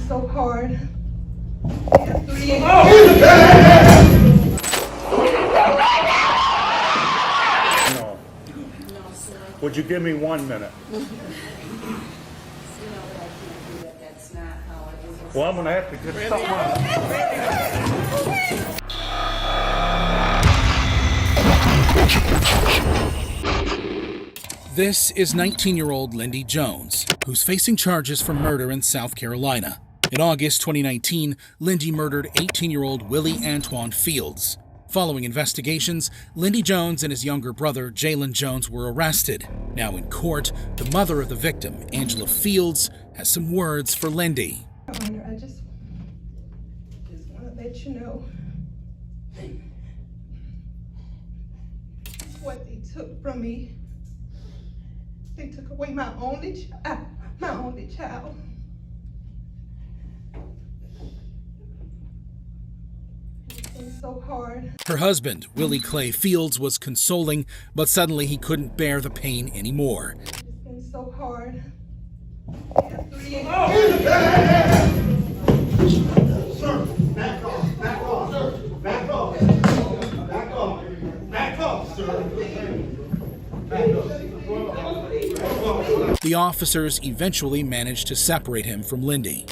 so hard. No. Would you give me 1 minute? Well, I'm gonna have to get something on. This is 19-year-old Lindy Jones, who's facing charges for murder in South Carolina. In August 2019, Lindy murdered 18-year-old Willie Antoine Fields. Following investigations, Lindy Jones and his younger brother, Jalen Jones, were arrested. Now in court, the mother of the victim, Angela Fields, has some words for Lindy. Honor, I just want to let you know what they took from me. They took away my only child. It's been so hard. Her husband, Willie Clay Fields, was consoling, but suddenly he couldn't bear the pain anymore. It's been so hard. Sir, back off, back off, sir, back off, back off, back off, sir, back off. The officers eventually managed to separate him from Lindy.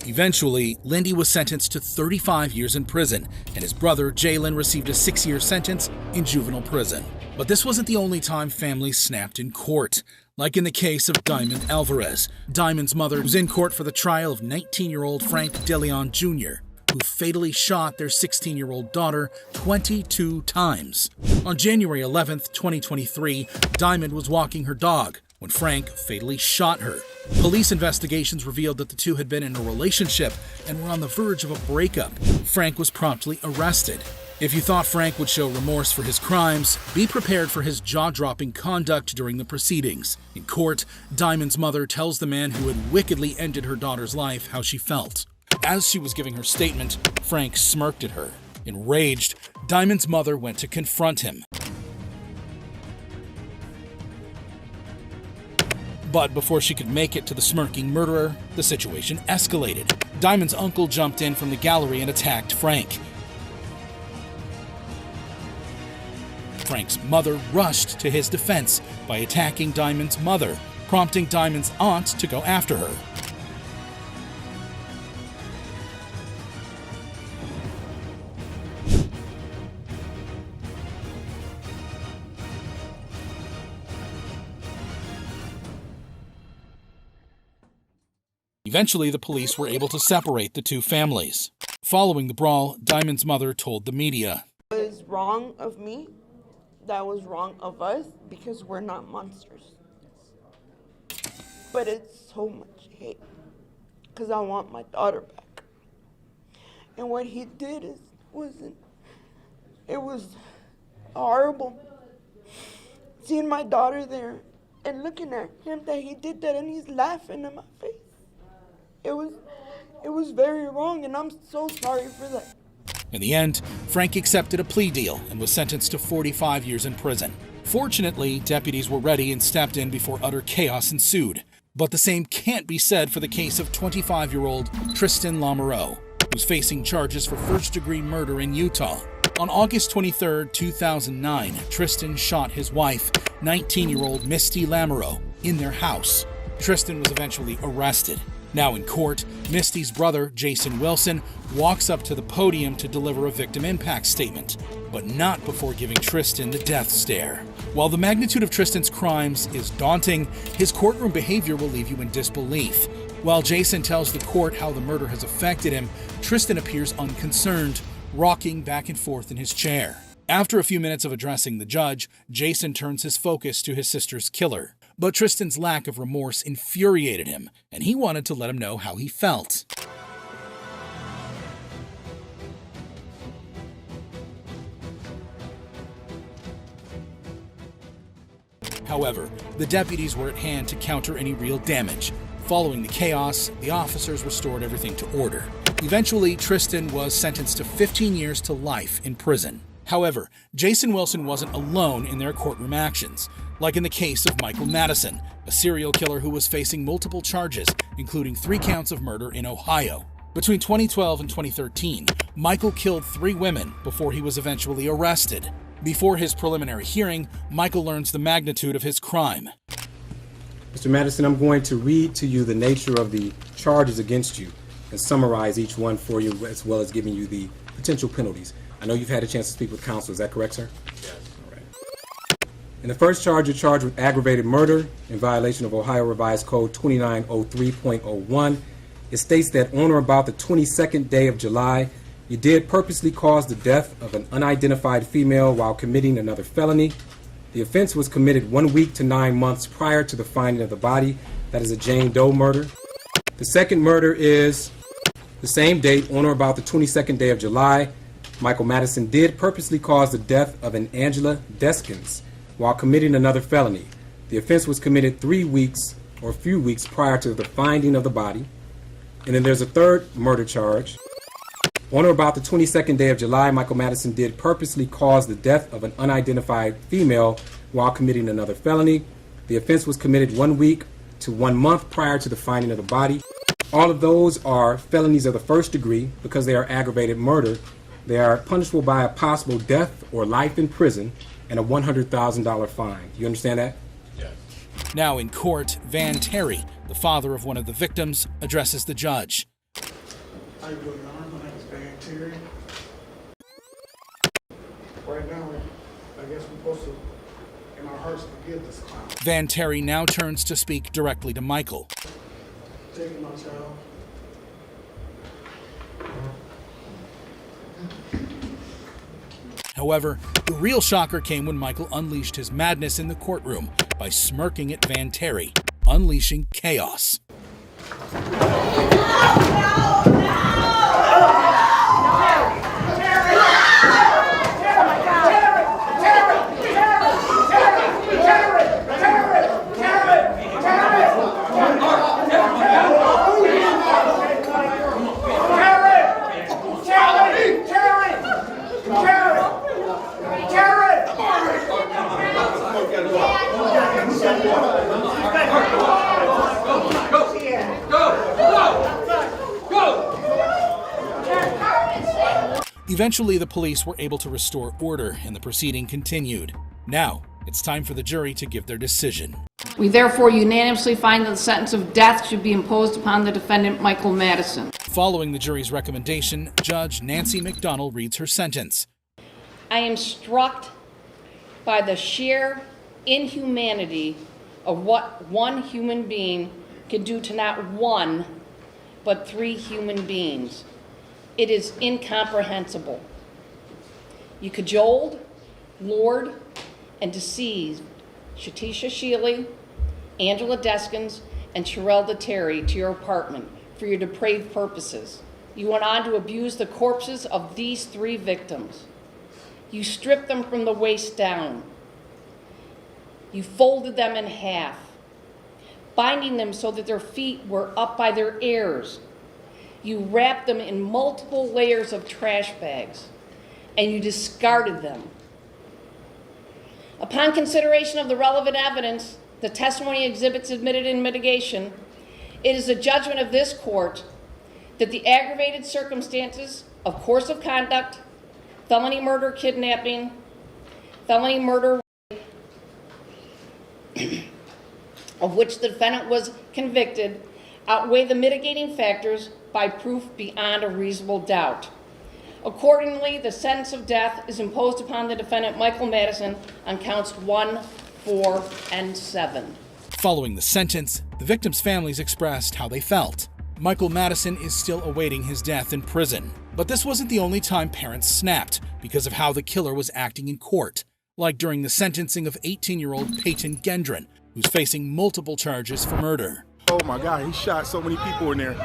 Eventually, Lindy was sentenced to 35 years in prison, and his brother, Jalen, received a 6-year sentence in juvenile prison. But this wasn't the only time families snapped in court. Like in the case of Diamond Alvarez. Diamond's mother was in court for the trial of 19-year-old Frank DeLeon Jr., who fatally shot their 16-year-old daughter 22 times. On January 11th, 2023, Diamond was walking her dog when Frank fatally shot her. Police investigations revealed that the two had been in a relationship and were on the verge of a breakup. Frank was promptly arrested. If you thought Frank would show remorse for his crimes, be prepared for his jaw-dropping conduct during the proceedings. In court, Diamond's mother tells the man who had wickedly ended her daughter's life how she felt. As she was giving her statement, Frank smirked at her. Enraged, Diamond's mother went to confront him. But before she could make it to the smirking murderer, the situation escalated. Diamond's uncle jumped in from the gallery and attacked Frank. Frank's mother rushed to his defense by attacking Diamond's mother, prompting Diamond's aunt to go after her. Eventually, the police were able to separate the two families. Following the brawl, Diamond's mother told the media, "It was wrong of me. That was wrong of us because we're not monsters. But it's so much hate because I want my daughter back. And what he did it was horrible. Seeing my daughter there and looking at him that he did that and he's laughing in my face. It was very wrong, and I'm so sorry for that." In the end, Frank accepted a plea deal and was sentenced to 45 years in prison. Fortunately, deputies were ready and stepped in before utter chaos ensued. But the same can't be said for the case of 25-year-old Tristan Lamoureux, who's facing charges for first-degree murder in Utah. On August 23, 2009, Tristan shot his wife, 19-year-old Misty Lamoureux, in their house. Tristan was eventually arrested. Now in court, Misty's brother, Jason Wilson, walks up to the podium to deliver a victim impact statement, but not before giving Tristan the death stare. While the magnitude of Tristan's crimes is daunting, his courtroom behavior will leave you in disbelief. While Jason tells the court how the murder has affected him, Tristan appears unconcerned, rocking back and forth in his chair. After a few minutes of addressing the judge, Jason turns his focus to his sister's killer. But Tristan's lack of remorse infuriated him, and he wanted to let him know how he felt. However, the deputies were at hand to counter any real damage. Following the chaos, the officers restored everything to order. Eventually, Tristan was sentenced to 15 years to life in prison. However, Jason Wilson wasn't alone in their courtroom actions, like in the case of Michael Madison, a serial killer who was facing multiple charges, including 3 counts of murder in Ohio. Between 2012 and 2013, Michael killed 3 women before he was eventually arrested. Before his preliminary hearing, Michael learns the magnitude of his crime. Mr. Madison, I'm going to read to you the nature of the charges against you and summarize each one for you, as well as giving you the potential penalties. I know you've had a chance to speak with counsel. Is that correct, sir? Yes. All right. In the first charge, you're charged with aggravated murder in violation of Ohio Revised Code 2903.01. It states that on or about the 22nd day of July, you did purposely cause the death of an unidentified female while committing another felony. The offense was committed 1 week to 9 months prior to the finding of the body. That is a Jane Doe murder. The second murder is the same date, on or about the 22nd day of July. Michael Madison did purposely cause the death of an Angela Deskins while committing another felony. The offense was committed 3 weeks or a few weeks prior to the finding of the body. And then there's a third murder charge. On or about the 22nd day of July, Michael Madison did purposely cause the death of an unidentified female while committing another felony. The offense was committed 1 week to 1 month prior to the finding of the body. All of those are felonies of the first degree because they are aggravated murder. They are punishable by a possible death or life in prison and a $100,000 fine. Do you understand that? Yes. Now in court, Van Terry, the father of one of the victims, addresses the judge. How you doing, Your Honor? My name is Van Terry. Right now, I guess we're supposed to, in our hearts, forgive this clown. Van Terry now turns to speak directly to Michael. Taking my child. However, the real shocker came when Michael unleashed his madness in the courtroom by smirking at Van Terry, unleashing chaos. Eventually, the police were able to restore order and the proceeding continued. Now, it's time for the jury to give their decision. We therefore unanimously find that the sentence of death should be imposed upon the defendant, Michael Madison. Following the jury's recommendation, Judge Nancy McDonnell reads her sentence. I am struck by the sheer inhumanity of what one human being can do to not one, but 3 human beings. It is incomprehensible. You cajoled, lured, and deceived Shatisha Sheely, Angela Deskins, and Sherelda Terry to your apartment for your depraved purposes. You went on to abuse the corpses of these 3 victims. You stripped them from the waist down. You folded them in half, binding them so that their feet were up by their ears. You wrapped them in multiple layers of trash bags, and you discarded them. Upon consideration of the relevant evidence, the testimony exhibits admitted in mitigation, it is the judgment of this court that the aggravated circumstances of course of conduct, felony murder, kidnapping, felony murder, of which the defendant was convicted, outweigh the mitigating factors by proof beyond a reasonable doubt. Accordingly, the sentence of death is imposed upon the defendant, Michael Madison, on counts 1, 4, and 7. Following the sentence, the victims' families expressed how they felt. Michael Madison is still awaiting his death in prison. But this wasn't the only time parents snapped because of how the killer was acting in court, like during the sentencing of 18-year-old Peyton Gendron, who's facing multiple charges for murder. Oh my God, he shot so many people in there.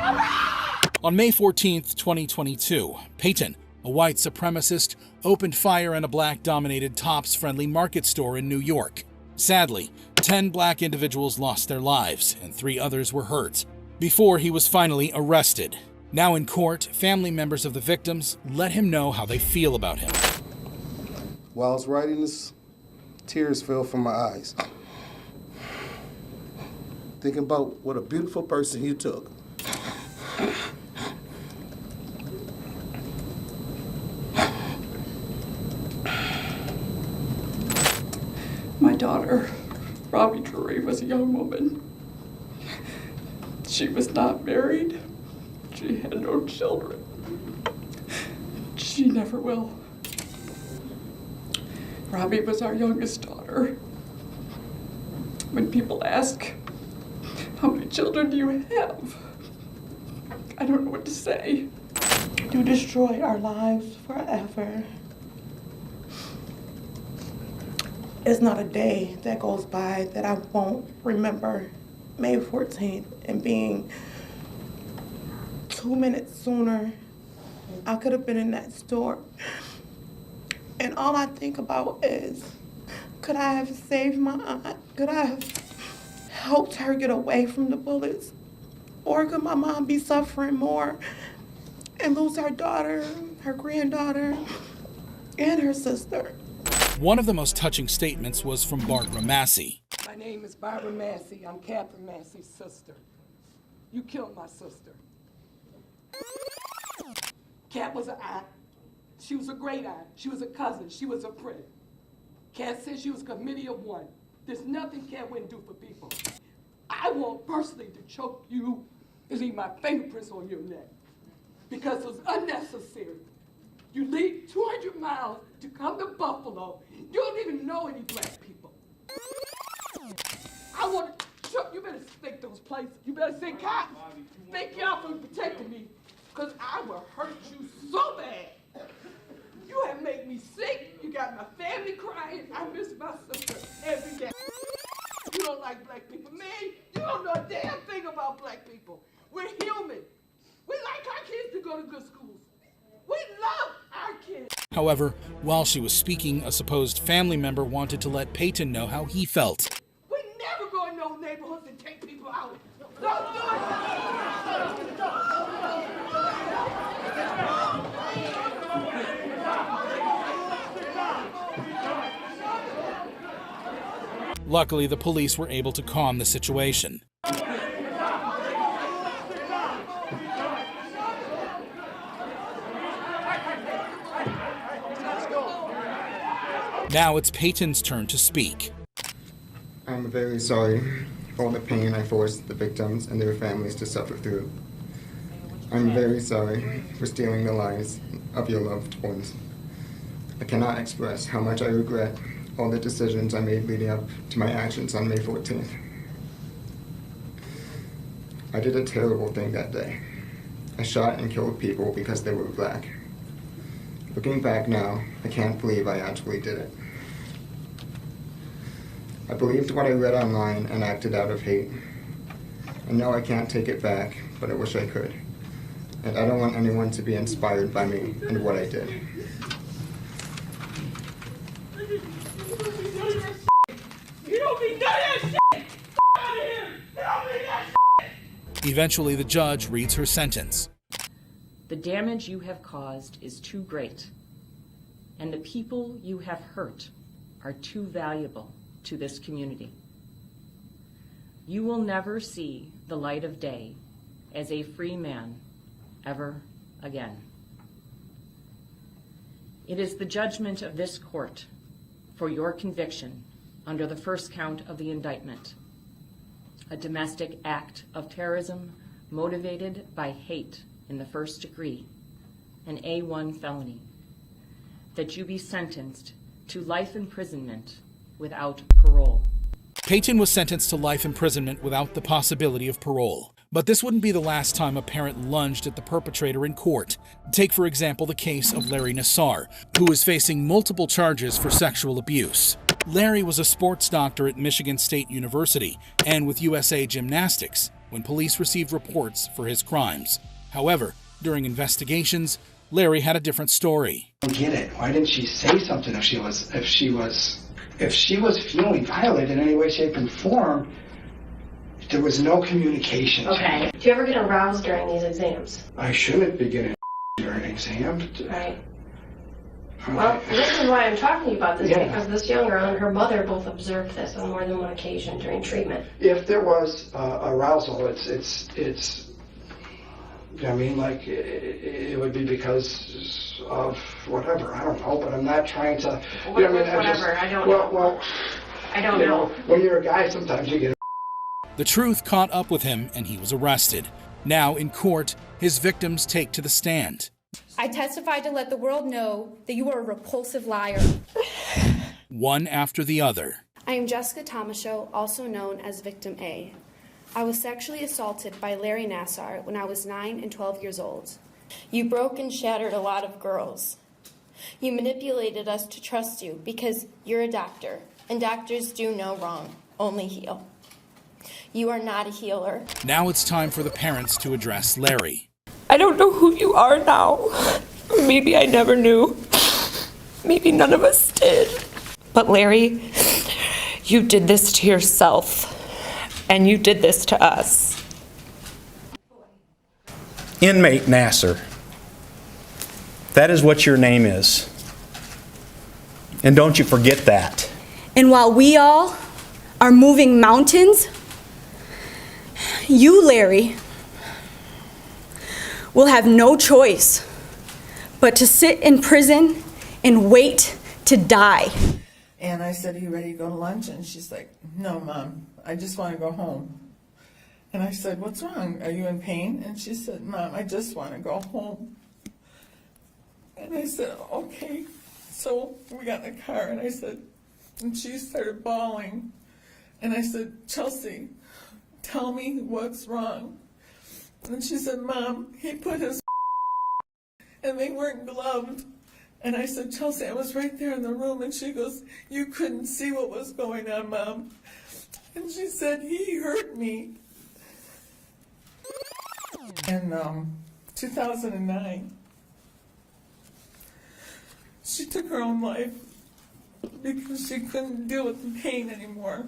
On May 14th, 2022, Peyton, a white supremacist, opened fire in a black-dominated Tops Friendly Market store in New York. Sadly, 10 black individuals lost their lives and 3 others were hurt before he was finally arrested. Now in court, family members of the victims let him know how they feel about him. While I was writing this, tears fell from my eyes. Thinking about what a beautiful person you took. My daughter, Robbie Drury, was a young woman. She was not married. She had no children. She never will. Robbie was our youngest daughter. When people ask, how many children do you have? I don't know what to say. You destroyed our lives forever. It's not a day that goes by that I won't remember May 14th and being 2 minutes sooner. I could have been in that store. And all I think about is, could I have saved my aunt? Could I have helped her get away from the bullets? Or could my mom be suffering more and lose her daughter, her granddaughter, and her sister? One of the most touching statements was from Barbara Massey. My name is Barbara Massey. I'm Catherine Massey's sister. You killed my sister. Cat was an aunt. She was a great aunt. She was a cousin. She was a friend. Cat said she was a committee of one. There's nothing Cat wouldn't do for people. I want personally to choke you and leave my fingerprints on your neck because it was unnecessary. You leave 200 miles to come to Buffalo. You don't even know any black people. I want to choke. You better think those places. You better say, cops, thank y'all for protecting me because I will hurt you so bad. You have made me sick. You got my family crying. I miss my sister every day. You don't like black people. Man, you don't know a damn thing about black people. We're human. We like our kids to go to good schools. We love our kids. However, while she was speaking, a supposed family member wanted to let Payton know how he felt. We never go in those neighborhoods and take people out. Don't do it. Luckily, the police were able to calm the situation. Now it's Payton's turn to speak. I'm very sorry for all the pain I forced the victims and their families to suffer through. I'm very sorry for stealing the lives of your loved ones. I cannot express how much I regret all the decisions I made leading up to my actions on May 14th. I did a terrible thing that day. I shot and killed people because they were black. Looking back now, I can't believe I actually did it. I believed what I read online and acted out of hate. I know I can't take it back, but I wish I could. And I don't want anyone to be inspired by me and what I did. You don't need none of that shit! Out of here! You don't need that shit! Eventually, the judge reads her sentence. The damage you have caused is too great, and the people you have hurt are too valuable to this community. You will never see the light of day as a free man ever again. It is the judgment of this court for your conviction under the first count of the indictment, a domestic act of terrorism motivated by hate in the first degree, an A1 felony, that you be sentenced to life imprisonment without parole. Payton was sentenced to life imprisonment without the possibility of parole. But this wouldn't be the last time a parent lunged at the perpetrator in court. Take, for example, the case of Larry Nassar, who is facing multiple charges for sexual abuse. Larry was a sports doctor at Michigan State University and with USA Gymnastics when police received reports for his crimes. However, during investigations, Larry had a different story. I don't get it. Why didn't she say something if she was if she was feeling violated in any way, shape, and form, there was no communication. Okay. Do you ever get aroused during these exams? I shouldn't be getting during an exam. Right. Well, this is why I'm talking to you about this, because this young girl and her mother both observed this on more than one occasion during treatment. If there was arousal, it's I mean, like, it would be because of whatever. I don't know, but I'm not trying to. You know, Whatever. I don't know. Well, I don't know. When you're a guy, sometimes you get. The truth caught up with him and he was arrested. Now in court, his victims take to the stand. I testified to let the world know that you are a repulsive liar. One after the other. I am Jessica Tomashow, also known as Victim A. I was sexually assaulted by Larry Nassar when I was 9 and 12 years old. You broke and shattered a lot of girls. You manipulated us to trust you because you're a doctor, and doctors do no wrong, only heal. You are not a healer. Now it's time for the parents to address Larry. I don't know who you are now. Maybe I never knew. Maybe none of us did. But Larry, you did this to yourself. And you did this to us. Inmate Nassar. That is what your name is. And don't you forget that. And while we all are moving mountains, you, Larry, will have no choice but to sit in prison and wait to die. And I said, are you ready to go to lunch? And she's like, no, Mom, I just want to go home. And I said, what's wrong? Are you in pain? And she said, Mom, I just want to go home. And I said, okay. So we got in the car and I said, and she started bawling. And I said, Chelsea, tell me what's wrong. And she said, Mom, he put his and they weren't gloved. And I said, Chelsea, I was right there in the room. And she goes, you couldn't see what was going on, Mom. And she said, he hurt me. In 2009, she took her own life because she couldn't deal with the pain anymore.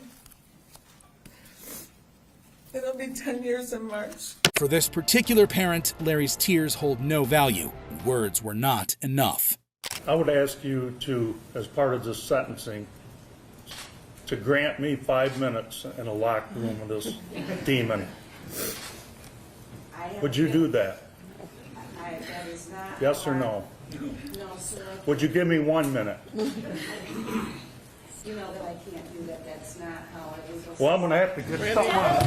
It'll be 10 years in March. For this particular parent, Larry's tears hold no value. Words were not enough. I would ask you to, as part of this sentencing, to grant me 5 minutes in a locked room with this demon. Would you do that? Yes or no? No, sir. Would you give me 1 minute? You know that I can't do that. That's not how it is. Well, I'm going to have to get something on.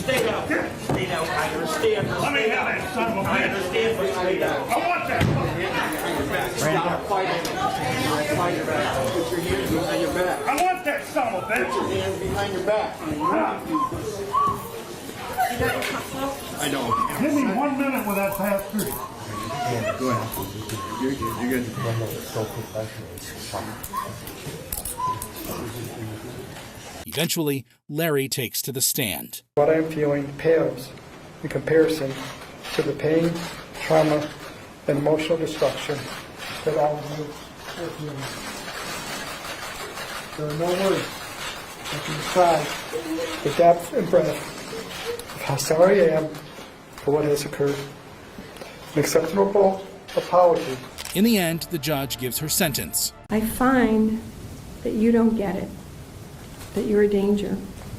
Stay down. Stay down. I understand. Let me have that son of a bitch. I understand, but stay down. I want that. Stop fighting. Behind your back. Put your hands behind your back. I want that son of a bitch. Put your hands behind your back. I don't. Give me 1 minute with that fast three. Yeah, go ahead. You're good. You're good. Eventually, Larry takes to the stand. What I'm feeling pales in comparison to the pain, trauma, and emotional destruction that all of you are feeling. There are no words that can describe the depth and breadth of how sorry I am for what has occurred. An acceptable apology. In the end, the judge gives her sentence. I find that you don't get it, that you're a danger.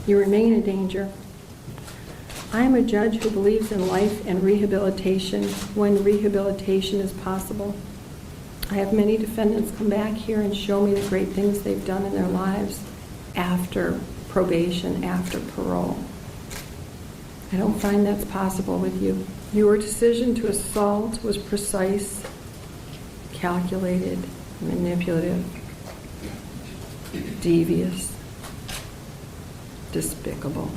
You remain a danger. I am a judge who believes in life and rehabilitation when rehabilitation is possible. I have many defendants come back here and show me the great things they've done in their lives after probation, after parole. I don't find that's possible with you. Your decision to assault was precise, calculated, manipulative, devious, despicable.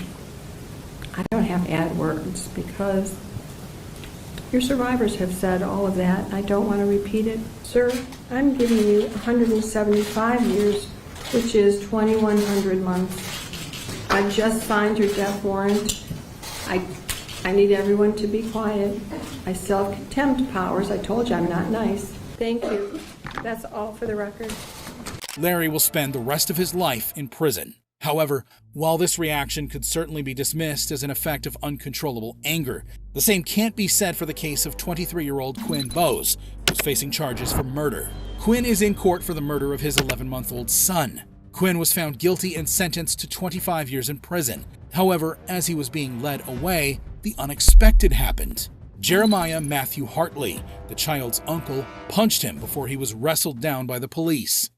I don't have to add words because your survivors have said all of that. I don't want to repeat it. Sir, I'm giving you 175 years, which is 2,100 months. I just signed your death warrant. I I need everyone to be quiet. I still have contempt powers. I told you I'm not nice. Thank you. That's all for the record. Larry will spend the rest of his life in prison. However, while this reaction could certainly be dismissed as an effect of uncontrollable anger, the same can't be said for the case of 23-year-old Quinn Bowes, who's facing charges for murder. Quinn is in court for the murder of his 11-month-old son. Quinn was found guilty and sentenced to 25 years in prison. However, as he was being led away, the unexpected happened. Jeremiah Matthew Hartley, the child's uncle, punched him before he was wrestled down by the police.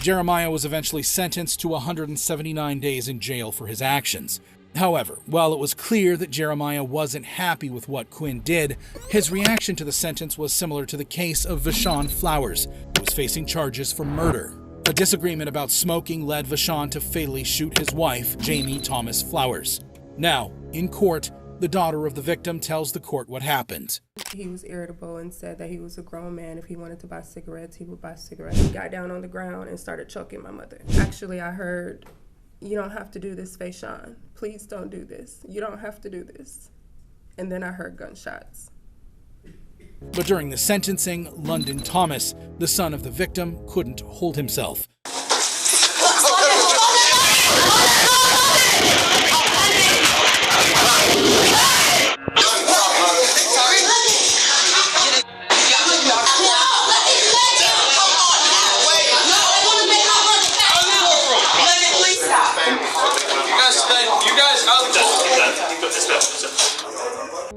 Jeremiah was eventually sentenced to 179 days in jail for his actions. However, while it was clear that Jeremiah wasn't happy with what Quinn did, his reaction to the sentence was similar to the case of Vashon Flowers, who was facing charges for murder. A disagreement about smoking led Vashon to fatally shoot his wife, Jamie Thomas Flowers. Now, in court, the daughter of the victim tells the court what happened. He was irritable and said that he was a grown man. If he wanted to buy cigarettes, he would buy cigarettes. He got down on the ground and started choking my mother. Actually, I heard, "You don't have to do this, Vashon. Please don't do this. You don't have to do this." And then I heard gunshots. But during the sentencing, London Thomas, the son of the victim, couldn't hold himself.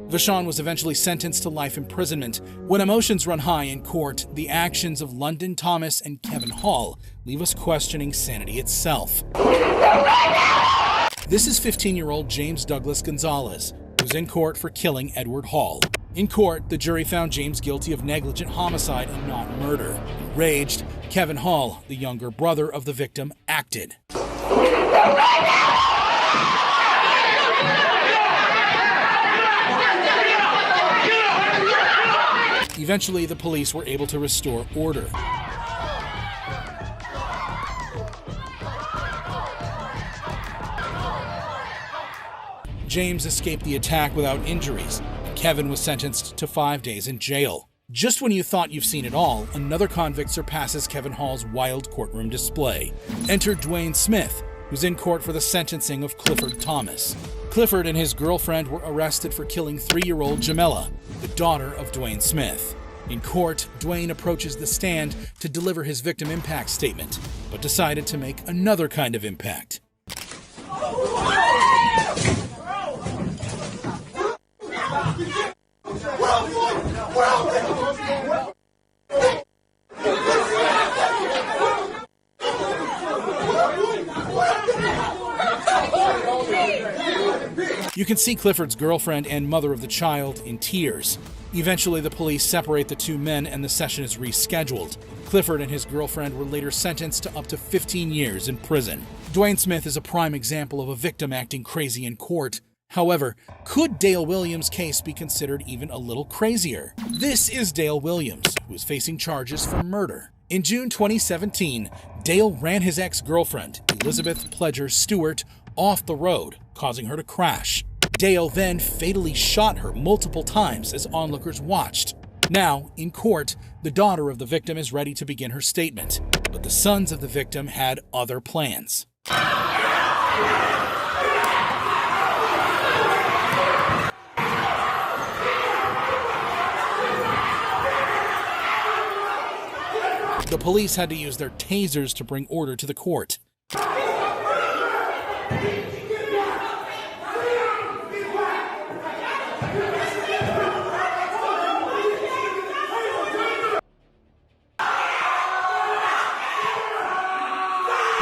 Vashon was eventually sentenced to life imprisonment. When emotions run high in court, the actions of London Thomas and Kevin Hall leave us questioning sanity itself. This is 15-year-old James Douglas Gonzalez, who's in court for killing Edward Hall. In court, the jury found James guilty of negligent homicide and not murder. Enraged, Kevin Hall, the younger brother of the victim, acted. Eventually, the police were able to restore order. James escaped the attack without injuries, and Kevin was sentenced to 5 days in jail. Just when you thought you've seen it all, another convict surpasses Kevin Hall's wild courtroom display. Enter Dwayne Smith, who's in court for the sentencing of Clifford Thomas. Clifford and his girlfriend were arrested for killing 3-year-old Jamela, the daughter of Dwayne Smith. In court, Dwayne approaches the stand to deliver his victim impact statement, but decided to make another kind of impact. You can see Clifford's girlfriend and mother of the child in tears. Eventually, the police separate the two men and the session is rescheduled. Clifford and his girlfriend were later sentenced to up to 15 years in prison. Dwayne Smith is a prime example of a victim acting crazy in court. However, could Dale Williams' case be considered even a little crazier? This is Dale Williams, who is facing charges for murder. In June 2017, Dale ran his ex-girlfriend, Elizabeth Pledger Stewart, off the road, causing her to crash. Dale then fatally shot her multiple times as onlookers watched. Now, in court, the daughter of the victim is ready to begin her statement, but the sons of the victim had other plans. The police had to use their tasers to bring order to the court.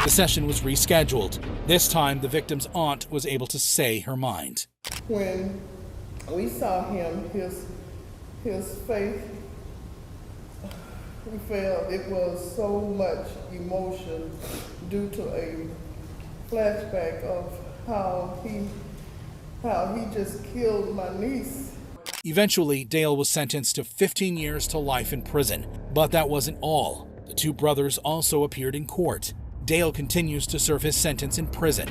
The session was rescheduled. This time, the victim's aunt was able to say her mind. When we saw him, his face We felt it was so much emotion due to a flashback of how he just killed my niece. Eventually, Dale was sentenced to 15 years to life in prison. But that wasn't all. The two brothers also appeared in court. Dale continues to serve his sentence in prison.